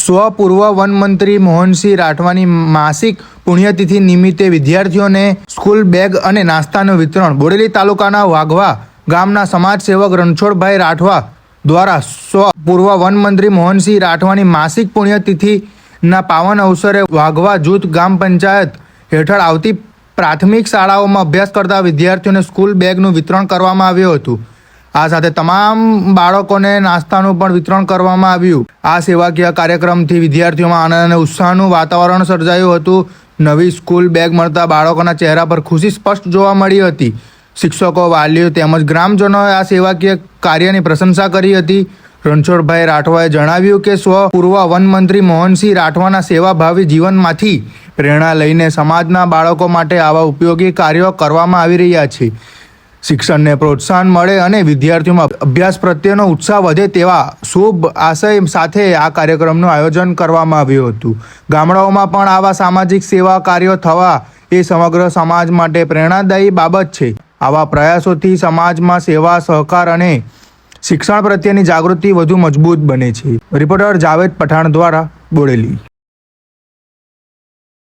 પૂર્વ વન મંત્રી મોહનસિંહ રાઠવાની માસિક પુણ્યતિથિ નિમિત્તે વિદ્યાર્થીઓને સ્કૂલ બેગ અને નાસ્તાનું વિતરણ બોડેલી તાલુકાના વાઘવા ગામના સમાજસેવક રણછોડભાઈ રાઠવા દ્વારા પૂર્વ વન મંત્રી મોહનસિંહ રાઠવાની માસિક પુણ્યતિથિના પાવન અવસરે વાઘવા જૂથ ગ્રામ પંચાયત હેઠળ આવતી પ્રાથમિક શાળાઓમાં અભ્યાસ કરતા વિદ્યાર્થીઓને સ્કૂલ બેગનું વિતરણ કરવામાં આવ્યું હતું। આ સાથે તમામ બાળકોને નાસ્તાનું પણ વિતરણ કરવામાં આવ્યું। આ સેવાકીય કાર્યક્રમથી વિદ્યાર્થીઓમાં આનંદ અને ઉત્સાહનું વાતાવરણ સર્જાયું હતું। નવી સ્કૂલ બેગ મળતા બાળકોના ચહેરા પર ખુશી સ્પષ્ટ જોવા મળી હતી। શિક્ષકો, વાલીઓ તેમજ ગ્રામજનોએ આ સેવાકીય કાર્યની પ્રશંસા કરી હતી। રણછોડભાઈ રાઠવાએ જણાવ્યું કે પૂર્વ વન મંત્રી મોહનસિંહ રાઠવાના સેવાભાવી જીવનમાંથી પ્રેરણા લઈને સમાજના બાળકો માટે આવા ઉપયોગી કાર્યો કરવામાં આવી રહ્યા છે। શિક્ષણને પ્રોત્સાહન મળે અને વિદ્યાર્થીઓમાં અભ્યાસ પ્રત્યેનો ઉત્સાહ વધે તેવા શુભ આશય સાથે આ કાર્યક્રમનું આયોજન કરવામાં આવ્યું હતું। ગામડાઓમાં પણ આવા સામાજિક સેવા કાર્યો થવા એ સમગ્ર સમાજ માટે પ્રેરણાદાયી બાબત છે। આવા પ્રયાસોથી સમાજમાં સેવા, સહકાર અને શિક્ષણ પ્રત્યેની જાગૃતિ વધુ મજબૂત બને છે। રિપોર્ટર જાવેદ પઠાણ દ્વારા બોડેલી।